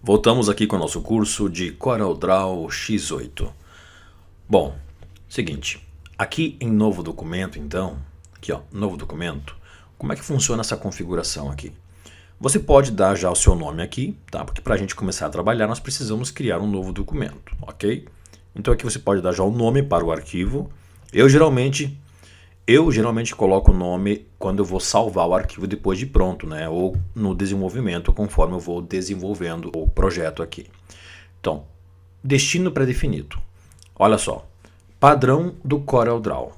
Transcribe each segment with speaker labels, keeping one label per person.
Speaker 1: Voltamos aqui com o nosso curso de CorelDRAW X8. Bom, seguinte, aqui em novo documento então, aqui ó, novo documento, como é que funciona essa configuração aqui? Você pode dar já o seu nome aqui, tá? Porque para a gente começar a trabalhar nós precisamos criar um novo documento, ok? Então aqui você pode dar já o nome para o arquivo. Eu geralmente coloco o nome quando eu vou salvar o arquivo depois de pronto, né? Ou no desenvolvimento, conforme eu vou desenvolvendo o projeto aqui. Então, destino pré-definido. Olha só, padrão do CorelDRAW.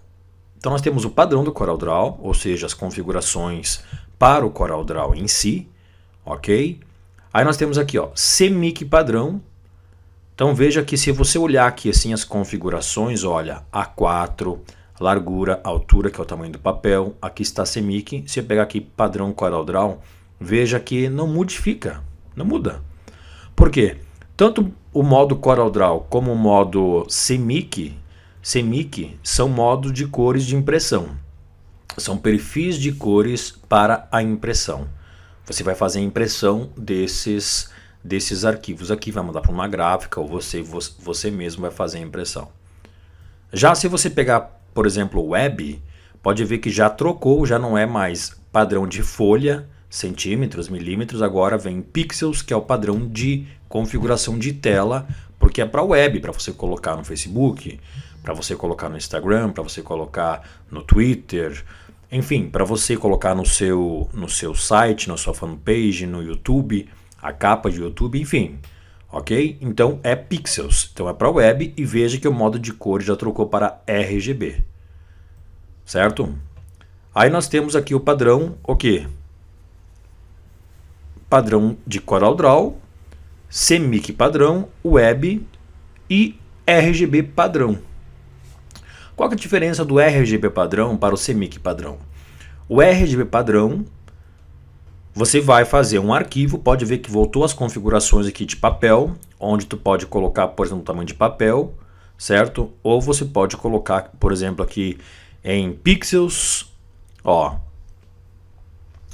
Speaker 1: Então nós temos o padrão do CorelDRAW, ou seja, as configurações para o CorelDRAW em si, ok? Aí nós temos aqui, ó, CMYK padrão. Então veja que se você olhar aqui assim as configurações, olha, A4, largura, altura, que é o tamanho do papel, aqui está CMYK. Se eu pegar aqui padrão CorelDRAW, veja que não modifica, não muda. Por quê? Tanto o modo CorelDRAW como o modo CMYK são modos de cores de impressão. São perfis de cores para a impressão. Você vai fazer a impressão desses arquivos aqui, vai mandar para uma gráfica ou você mesmo vai fazer a impressão. Já se você pegar, por exemplo, o web, pode ver que já trocou, já não é mais padrão de folha, centímetros, milímetros, agora vem pixels, que é o padrão de configuração de tela, porque é para web, para você colocar no Facebook, para você colocar no Instagram, para você colocar no Twitter, enfim, para você colocar no seu site, na sua fanpage, no YouTube, a capa de YouTube, enfim. Ok? Então é pixels, então é para web e veja que o modo de cor já trocou para RGB. Certo? Aí nós temos aqui o padrão, o quê? Padrão de CorelDRAW, CMYK padrão, web e RGB padrão. Qual que é a diferença do RGB padrão para o CMYK padrão? O RGB padrão, você vai fazer um arquivo, pode ver que voltou as configurações aqui de papel, onde tu pode colocar, por exemplo, o tamanho de papel, certo? Ou você pode colocar, por exemplo, aqui em pixels, ó,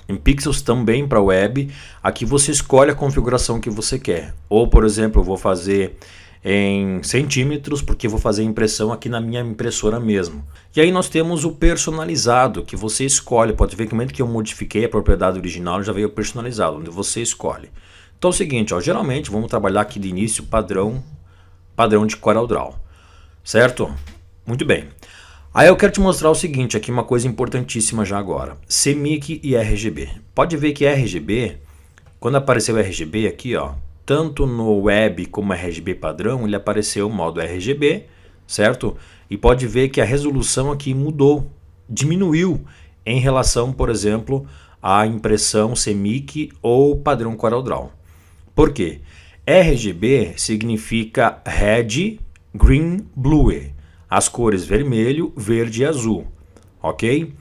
Speaker 1: em pixels também para web. Aqui você escolhe a configuração que você quer. Ou, por exemplo, eu vou fazer em centímetros, porque eu vou fazer a impressão aqui na minha impressora mesmo. E aí nós temos o personalizado, que você escolhe. Pode ver que no momento que eu modifiquei a propriedade original, já veio personalizado, onde você escolhe. Então é o seguinte, ó, geralmente vamos trabalhar aqui de início padrão de CorelDRAW, certo? Muito bem. Aí eu quero te mostrar o seguinte, aqui uma coisa importantíssima já agora. CMYK e RGB. Pode ver que RGB, quando apareceu RGB aqui, ó, tanto no web como RGB padrão, ele apareceu o modo RGB, certo? E pode ver que a resolução aqui mudou, diminuiu em relação, por exemplo, à impressão CMYK ou padrão CorelDRAW. Por quê? RGB significa Red, Green, Blue. As cores vermelho, verde e azul, ok?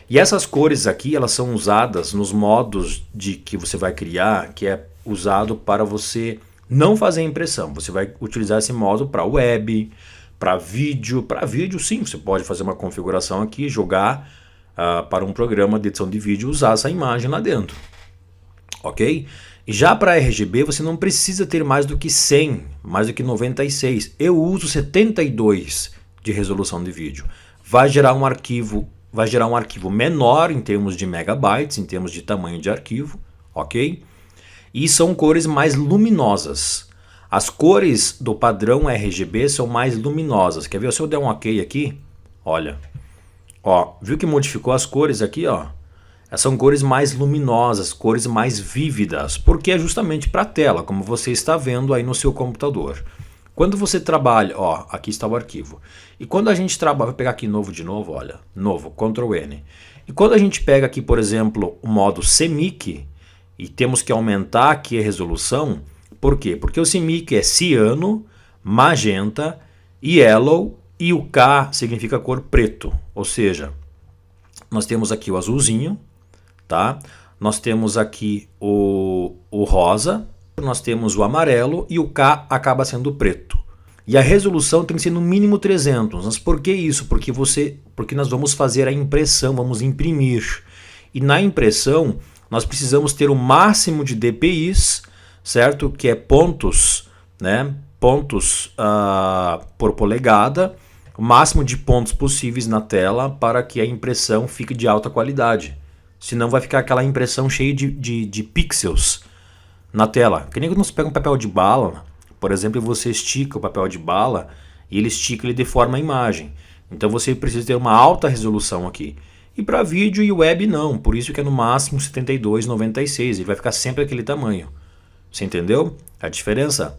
Speaker 1: E essas cores aqui, elas são usadas nos modos de que você vai criar, que é usado para você não fazer impressão. Você vai utilizar esse modo para web, para vídeo. Para vídeo, sim, você pode fazer uma configuração aqui, jogar para um programa de edição de vídeo, usar essa imagem lá dentro, ok? E já para RGB você não precisa ter mais do que 100, mais do que 96. Eu uso 72 de resolução de vídeo. Vai gerar um arquivo menor em termos de megabytes, em termos de tamanho de arquivo, ok? E são cores mais luminosas. As cores do padrão RGB são mais luminosas. Quer ver? Se eu der um OK aqui, olha, ó, viu que modificou as cores aqui, ó? São cores mais luminosas, cores mais vívidas, porque é justamente para a tela, como você está vendo aí no seu computador. Quando você trabalha, ó, aqui está o arquivo. E quando a gente trabalha, vou pegar aqui novo de novo, olha, novo, Ctrl N. E quando a gente pega aqui, por exemplo, o modo CMYK, e temos que aumentar aqui a resolução, por quê? Porque o CMYK é ciano, magenta, yellow e o K significa cor preto. Ou seja, nós temos aqui o azulzinho, tá? Nós temos aqui o rosa, nós temos o amarelo e o K acaba sendo preto. E a resolução tem que ser no mínimo 300. Mas por que isso? Porque nós vamos fazer a impressão, vamos imprimir. E na impressão nós precisamos ter o máximo de DPIs, certo? Que é pontos, né? Pontos por polegada, o máximo de pontos possíveis na tela para que a impressão fique de alta qualidade. Senão vai ficar aquela impressão cheia de pixels na tela. Que nem quando você pega um papel de bala, por exemplo, e você estica o papel de bala e ele estica, ele deforma a imagem. Então você precisa ter uma alta resolução aqui. E para vídeo e web não, por isso que é no máximo 72/96, ele vai ficar sempre aquele tamanho. Você entendeu a diferença?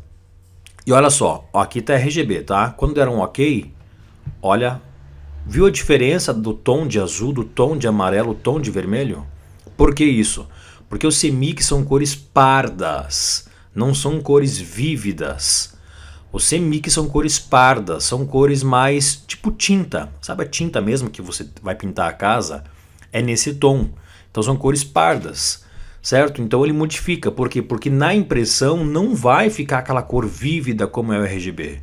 Speaker 1: E olha só, aqui está RGB, tá? Quando der um OK, olha, viu a diferença do tom de azul, do tom de amarelo, do tom de vermelho? Por que isso? Porque os CMYK são cores pardas, não são cores vívidas. Os CMYK são cores pardas, são cores mais tipo tinta. Sabe a tinta mesmo que você vai pintar a casa? É nesse tom. Então são cores pardas, certo? Então ele modifica. Por quê? Porque na impressão não vai ficar aquela cor vívida como é o RGB.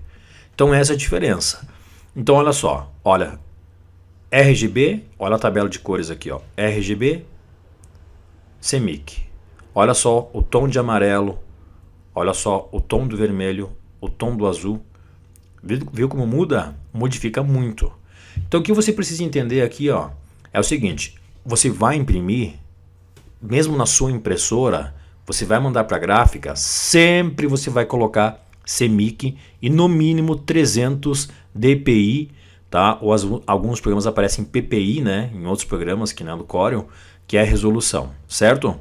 Speaker 1: Então essa é a diferença. Então olha só, olha, RGB, olha a tabela de cores aqui, ó. RGB, CMYK. Olha só o tom de amarelo, olha só o tom do vermelho, o tom do azul. Viu como muda? Modifica muito. Então o que você precisa entender aqui, ó, é o seguinte: você vai imprimir, mesmo na sua impressora, você vai mandar para a gráfica, sempre você vai colocar CMYK e no mínimo 300 dpi, tá? Ou alguns programas aparecem PPI, né? Em outros programas, que não é do Corel, que é a resolução, certo?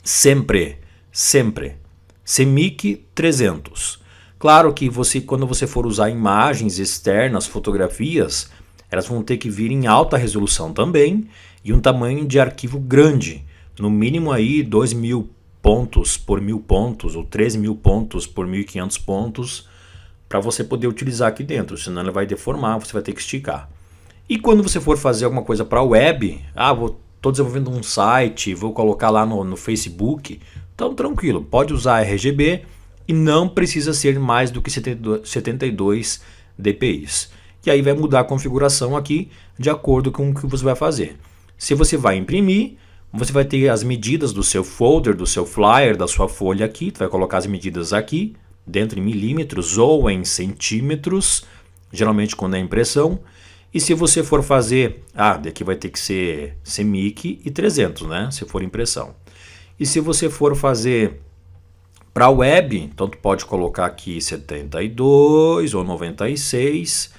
Speaker 1: Sempre, sempre. CMYK 300. Claro que quando você for usar imagens externas, fotografias, elas vão ter que vir em alta resolução também e um tamanho de arquivo grande. No mínimo aí 2.000 pontos por 1.000 pontos ou 13.000 pontos por 1.500 pontos para você poder utilizar aqui dentro, senão ela vai deformar, você vai ter que esticar. E quando você for fazer alguma coisa para a web, estou desenvolvendo um site, vou colocar lá no Facebook, então tranquilo, pode usar RGB e não precisa ser mais do que 72 dpi. E aí vai mudar a configuração aqui de acordo com o que você vai fazer. Se você vai imprimir, você vai ter as medidas do seu folder, do seu flyer, da sua folha aqui. Tu vai colocar as medidas aqui, dentro em milímetros ou em centímetros, geralmente quando é impressão. E se você for fazer, daqui vai ter que ser CMYK e 300, né? Se for impressão. E se você for fazer para web, então tu pode colocar aqui 72 ou 96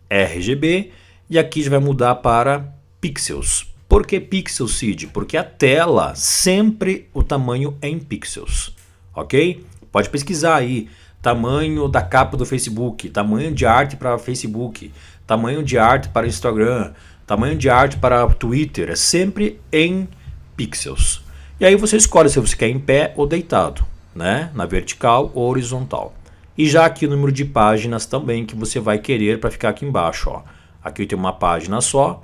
Speaker 1: RGB e aqui já vai mudar para pixels. Por que pixels, Cid? Porque a tela, sempre o tamanho é em pixels, ok? Pode pesquisar aí, tamanho da capa do Facebook, tamanho de arte para Facebook, tamanho de arte para Instagram, tamanho de arte para Twitter, é sempre em pixels. E aí você escolhe se você quer em pé ou deitado, né? Na vertical ou horizontal. E já aqui o número de páginas também que você vai querer para ficar aqui embaixo, ó. Aqui tem uma página só,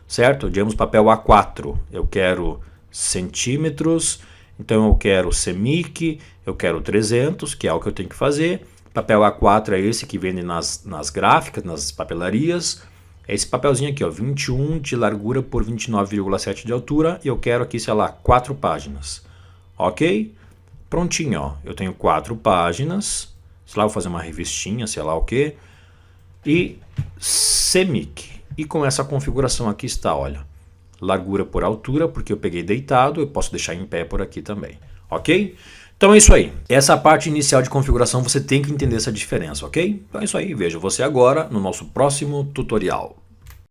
Speaker 1: certo? Digamos papel A4, eu quero centímetros, então eu quero CMYK, eu quero 300, que é o que eu tenho que fazer. Papel A4 é esse que vende nas gráficas, nas papelarias. É esse papelzinho aqui, ó, 21 de largura por 29,7 de altura, e eu quero aqui, sei lá, 4 páginas. Ok? Prontinho, ó. Eu tenho 4 páginas. Sei lá, vou fazer uma revistinha, sei lá o que. E CMYK. E com essa configuração aqui está, olha. Largura por altura, porque eu peguei deitado. Eu posso deixar em pé por aqui também. Ok? Então é isso aí. Essa parte inicial de configuração você tem que entender essa diferença, ok? Então é isso aí. Vejo você agora no nosso próximo tutorial.